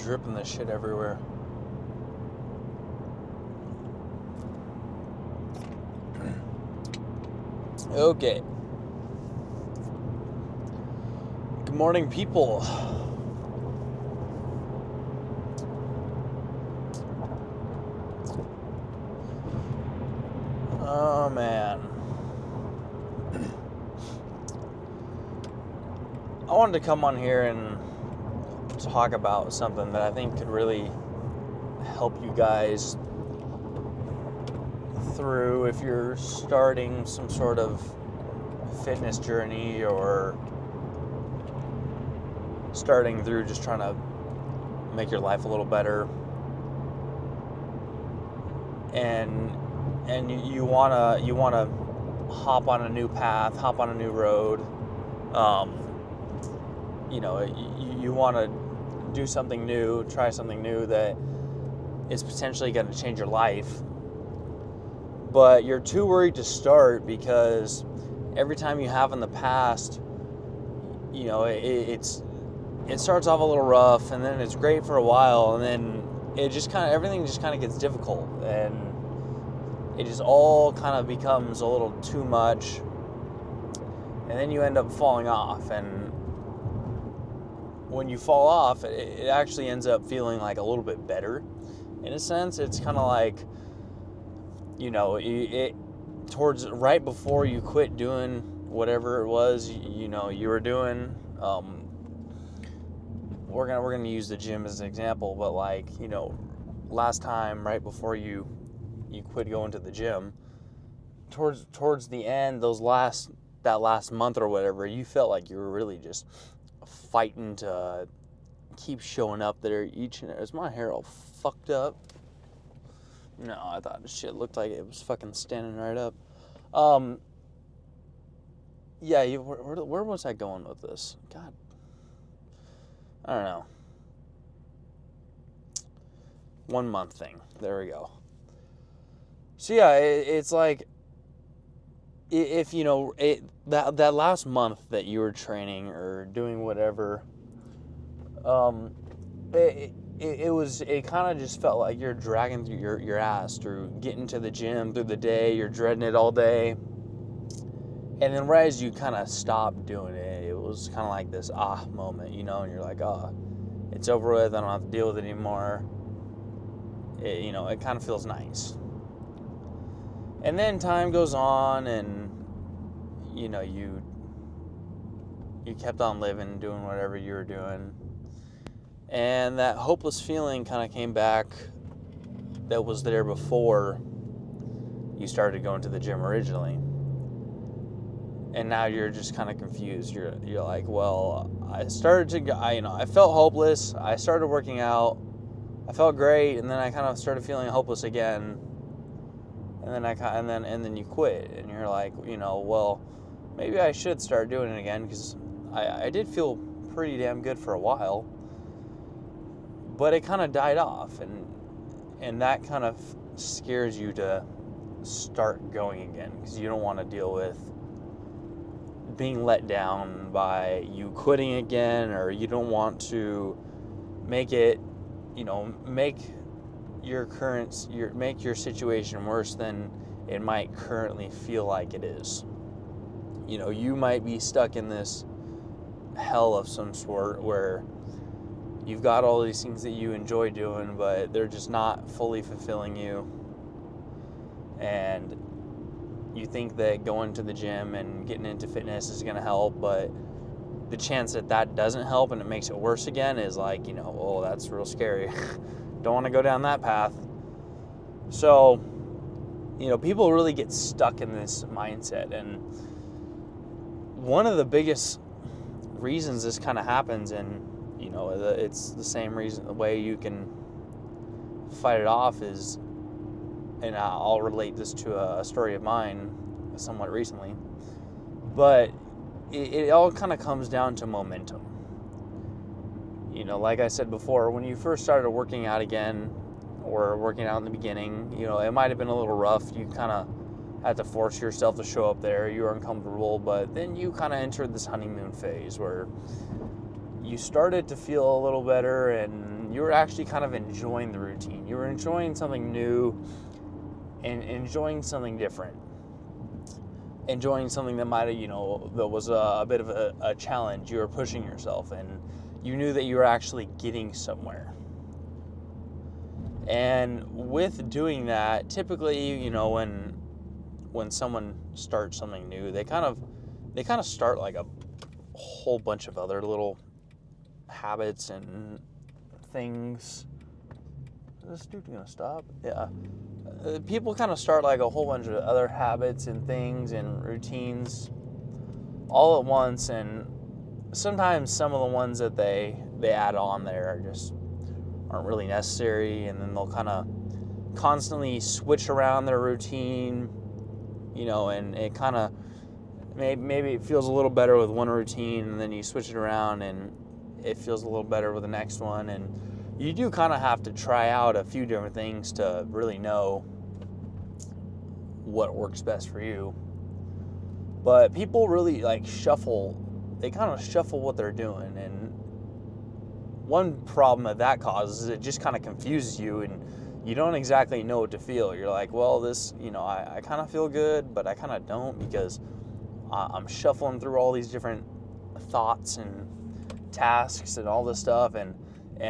dripping this shit everywhere. Okay. Good morning, people. Oh, man. I wanted to come on here and talk about something that I think could really help you guys through if you're starting some sort of fitness journey or starting through just trying to make your life a little better, and you wanna hop on a new path, hop on a new road. You want to do something new, try something new that is potentially going to change your life, but you're too worried to start because every time you have in the past, it starts off a little rough, and then it's great for a while, and then everything just kind of gets difficult, and it just all kind of becomes a little too much, and then you end up falling off. And when you fall off, it actually ends up feeling like a little bit better. In a sense, it's kind of like, towards right before you quit doing whatever it was, you were doing. We're gonna use the gym as an example, but last time, right before you quit going to the gym, towards the end, that last month or whatever, you felt like you were really just fighting to keep showing up there each and is my hair all fucked up? No, I thought this shit looked like it was fucking standing right up. Where was I going with this? God, I don't know. 1 month thing. There we go. So yeah, it's like, if that last month that you were training or doing whatever, it kind of just felt like you're dragging through your ass through getting to the gym through the day. You're dreading it all day, and then right as you kind of stopped doing it, it was kind of like this moment, and you're like, it's over with. I don't have to deal with it anymore. It kind of feels nice. And then time goes on, and you kept on living, doing whatever you were doing, and that hopeless feeling kind of came back that was there before you started going to the gym originally. And now you're just kind of confused. You're like, well, I felt hopeless. I started working out. I felt great, and then I kind of started feeling hopeless again. And then you quit, and you're like, well, maybe I should start doing it again, because I did feel pretty damn good for a while, but it kind of died off, and that kind of scares you to start going again, because you don't want to deal with being let down by you quitting again, or you don't want to make your situation worse than it might currently feel like it is. You might be stuck in this hell of some sort where you've got all these things that you enjoy doing, but they're just not fully fulfilling you. And you think that going to the gym and getting into fitness is going to help, but the chance that doesn't help and it makes it worse again is like, that's real scary. Don't want to go down that path. So, people really get stuck in this mindset. And one of the biggest reasons this kind of happens, and, it's the same reason, the way you can fight it off is, and I'll relate this to a story of mine somewhat recently, but it all kind of comes down to momentum. Like I said before, when you first started working out again, or working out in the beginning, it might have been a little rough. You kind of had to force yourself to show up there. You were uncomfortable, but then you kind of entered this honeymoon phase where you started to feel a little better, and you were actually kind of enjoying the routine. You were enjoying something new and enjoying something different. Enjoying something that might have, that was a bit of a challenge. You were pushing yourself, and you knew that you were actually getting somewhere. And with doing that, typically, when someone starts something new, they kind of start like a whole bunch of other little habits and things. Is this dude gonna stop? Yeah. People kind of start like a whole bunch of other habits and things and routines all at once, and sometimes some of the ones that they add on there just aren't really necessary, and then they'll kind of constantly switch around their routine, and it kind of maybe it feels a little better with one routine, and then you switch it around and it feels a little better with the next one. And you do kind of have to try out a few different things to really know what works best for you. But people really they kind of shuffle what they're doing, and one problem that causes is it just kind of confuses you, and you don't exactly know what to feel. You're like, well, this, I kind of feel good, but I kind of don't, because I'm shuffling through all these different thoughts and tasks and all this stuff, and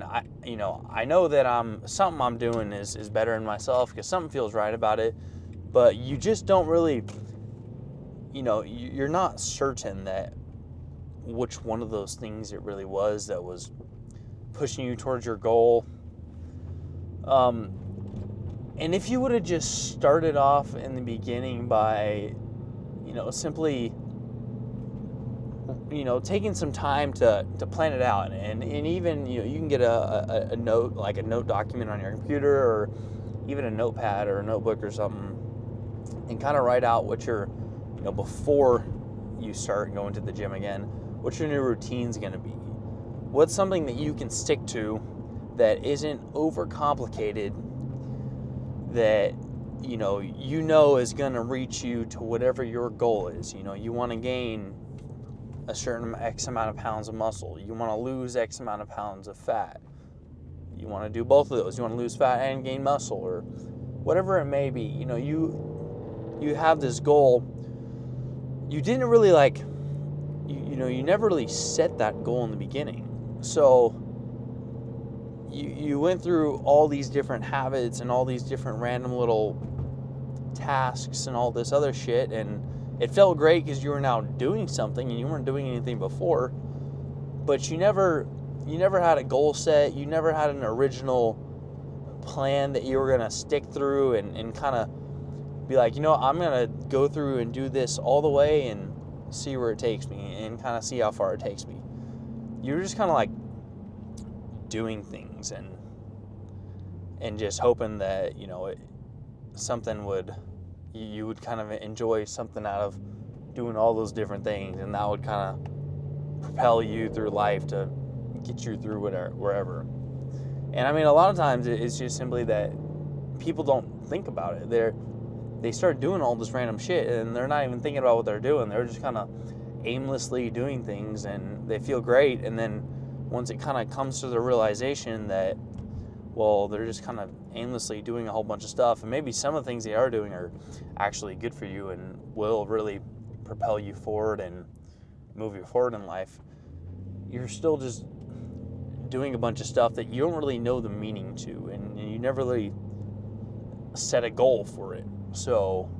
I know that something I'm doing is better in myself because something feels right about it, but you just don't really, you're not certain that which one of those things it really was that was pushing you towards your goal. And if you would have just started off in the beginning by, simply, taking some time to plan it out, and even, you can get a note, like a note document on your computer, or even a notepad or a notebook or something, and kind of write out what your, before you start going to the gym again, what your new routine's going to be. What's something that you can stick to that isn't overcomplicated, that is going to reach you to whatever your goal is. You want to gain a certain X amount of pounds of muscle. You want to lose X amount of pounds of fat. You want to do both of those. You want to lose fat and gain muscle, or whatever it may be. You have this goal. You didn't really you never really set that goal in the beginning. So you went through all these different habits and all these different random little tasks and all this other shit, and it felt great because you were now doing something and you weren't doing anything before, but you never had a goal set. You never had an original plan that you were going to stick through and kind of be like, I'm going to go through and do this all the way and see where it takes me, and kind of see how far it takes me. You were just kind of like doing things and just hoping that, you would kind of enjoy something out of doing all those different things, and that would kind of propel you through life to get you through wherever. And a lot of times it's just simply that people don't think about it. They start doing all this random shit, and they're not even thinking about what they're doing. They're just kind of aimlessly doing things, and they feel great. And then once it kind of comes to the realization that, well, they're just kind of aimlessly doing a whole bunch of stuff, and maybe some of the things they are doing are actually good for you and will really propel you forward and move you forward in life, you're still just doing a bunch of stuff that you don't really know the meaning to, and you never really set a goal for it. So,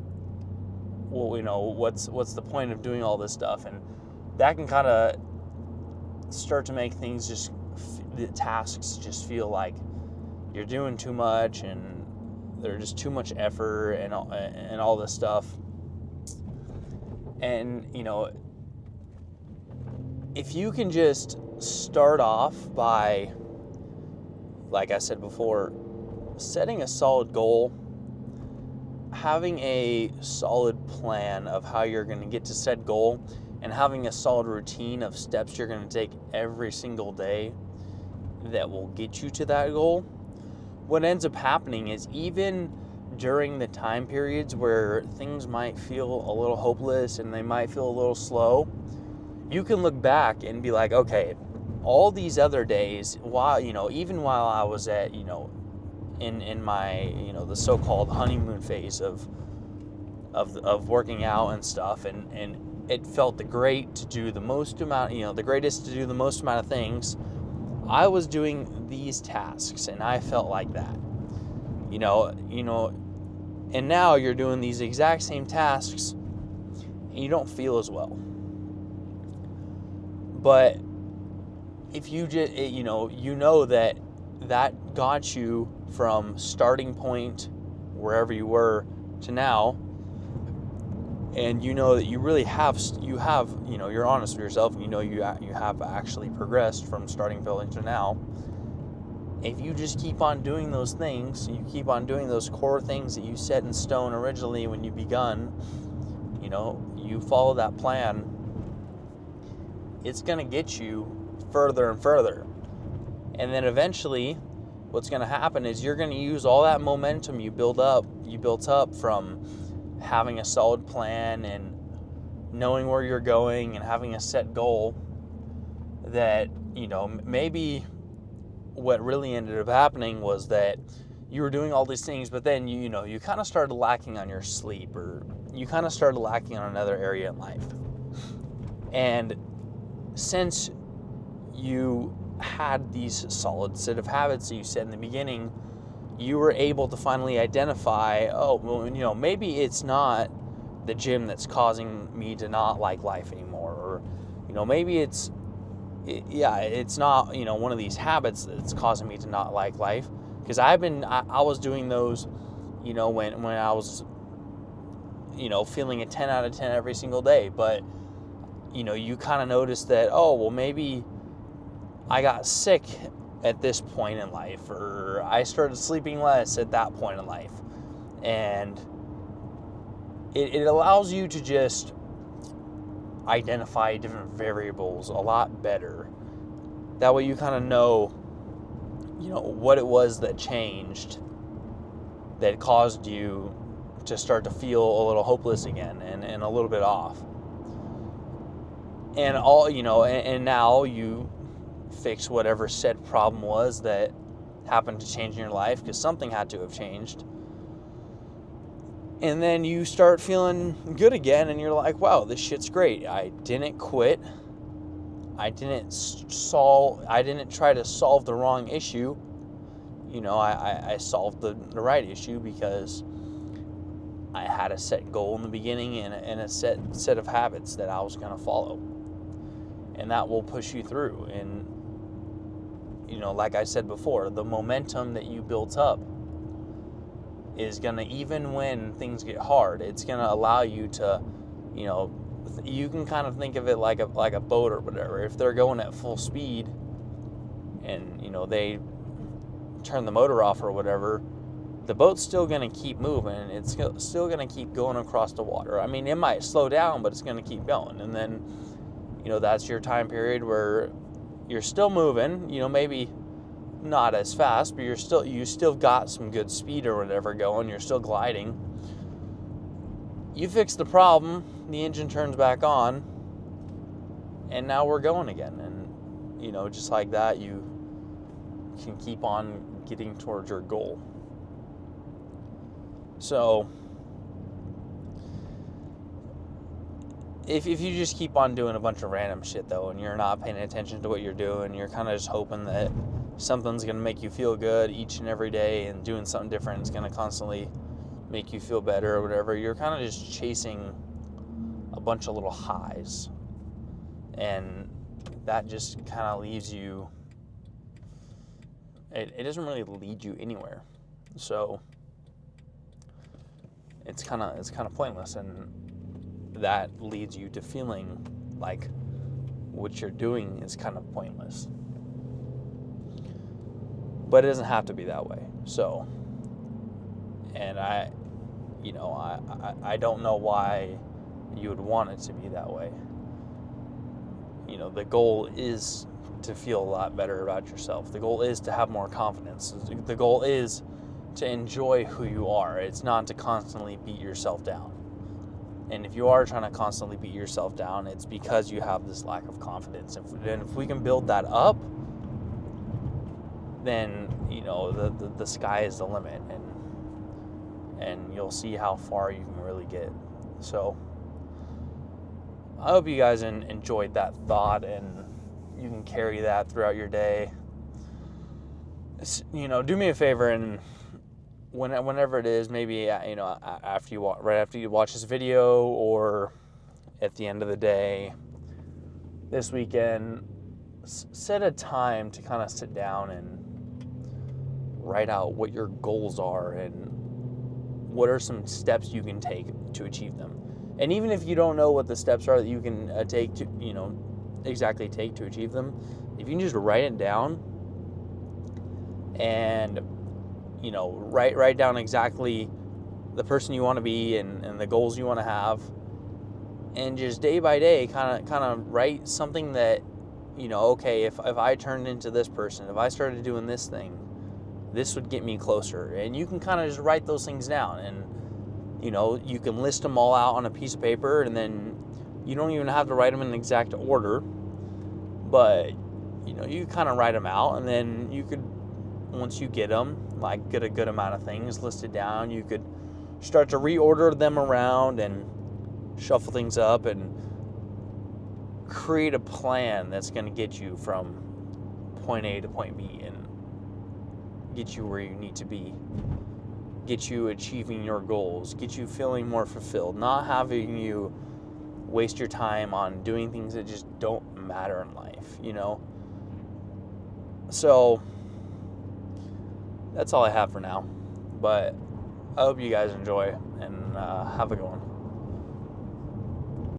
well, what's the point of doing all this stuff? And that can kind of start to make things the tasks just feel like you're doing too much, and they're just too much effort and all this stuff. And if you can just start off by, like I said before, setting a solid goal, having a solid plan of how you're going to get to said goal, and having a solid routine of steps you're going to take every single day that will get you to that goal, what ends up happening is, even during the time periods where things might feel a little hopeless and they might feel a little slow, you can look back and be like, okay, all these other days, while, even while I was at, in my, the so-called honeymoon phase of working out and stuff, and it felt great to do the most amount, the greatest to do the most amount of things, I was doing these tasks, and I felt like that, and now you're doing these exact same tasks, and you don't feel as well. But if you just, that got you from starting point wherever you were to now, and that you really have, you're honest with yourself, and you have actually progressed from starting point to now. If you just keep on doing those things, you keep on doing those core things that you set in stone originally when you begun, you follow that plan, it's going to get you further and further. And then eventually what's going to happen is you're going to use all that momentum you built up from having a solid plan and knowing where you're going and having a set goal, that maybe what really ended up happening was that you were doing all these things, but then you kind of started lacking on your sleep, or you kind of started lacking on another area in life. And since you had these solid set of habits that you set in the beginning, you were able to finally identify, maybe it's not the gym that's causing me to not like life anymore, or maybe it's not one of these habits that's causing me to not like life, because I was doing those when I was feeling a 10 out of 10 every single day, but you kind of notice that, maybe I got sick at this point in life, or I started sleeping less at that point in life. And it allows you to just identify different variables a lot better. That way you kind of know, what it was that changed that caused you to start to feel a little hopeless again and a little bit off. And and now you fix whatever said problem was that happened to change in your life, because something had to have changed. And then you start feeling good again, and you're like, wow, this shit's great. I didn't quit. I didn't try to solve the wrong issue. I solved the right issue, because I had a set goal in the beginning and a set of habits that I was going to follow. And that will push you through. And, like I said before, the momentum that you built up is going to, even when things get hard, it's going to allow you to, you can kind of think of it like a boat or whatever. If they're going at full speed and, they turn the motor off or whatever, the boat's still going to keep moving. It's still going to keep going across the water. I mean, it might slow down, but it's going to keep going. And then, that's your time period where you're still moving, maybe not as fast, but you still got some good speed or whatever going. You're still gliding. You fix the problem, the engine turns back on, and now we're going again. And, just like that, you can keep on getting towards your goal. So, if you just keep on doing a bunch of random shit, though, and you're not paying attention to what you're doing, you're kind of just hoping that something's going to make you feel good each and every day, and doing something different is going to constantly make you feel better or whatever, you're kind of just chasing a bunch of little highs. And that just kind of leaves you, it doesn't really lead you anywhere. So it's kind of pointless, and that leads you to feeling like what you're doing is kind of pointless. But it doesn't have to be that way. So, and I don't know why you would want it to be that way. The goal is to feel a lot better about yourself. The goal is to have more confidence. The goal is to enjoy who you are. It's not to constantly beat yourself down. And if you are trying to constantly beat yourself down, it's because you have this lack of confidence. And if we can build that up, then, you know, the sky is the limit, and you'll see how far you can really get. So I hope you guys enjoyed that thought, and you can carry that throughout your day. You know, do me a favor, and whenever it is, maybe, you know, right after you watch this video, or at the end of the day this weekend, set a time to kind of sit down and write out what your goals are and what are some steps you can take to achieve them. And even if you don't know what the steps are that you can take to, you know, exactly take to achieve them, if you can just write it down and, you know, write down exactly the person you want to be and the goals you want to have, and just day by day kind of write something that, you know, okay, if I turned into this person, if I started doing this thing, this would get me closer. And you can kind of just write those things down, and, you know, you can list them all out on a piece of paper, and then you don't even have to write them in exact order, but, you know, you kind of write them out, and then you could, once you get them, like get a good amount of things listed down, you could start to reorder them around and shuffle things up and create a plan that's going to get you from point A to point B and get you where you need to be, get you achieving your goals, get you feeling more fulfilled, not having you waste your time on doing things that just don't matter in life, you know? So that's all I have for now, but I hope you guys enjoy, and have a good one.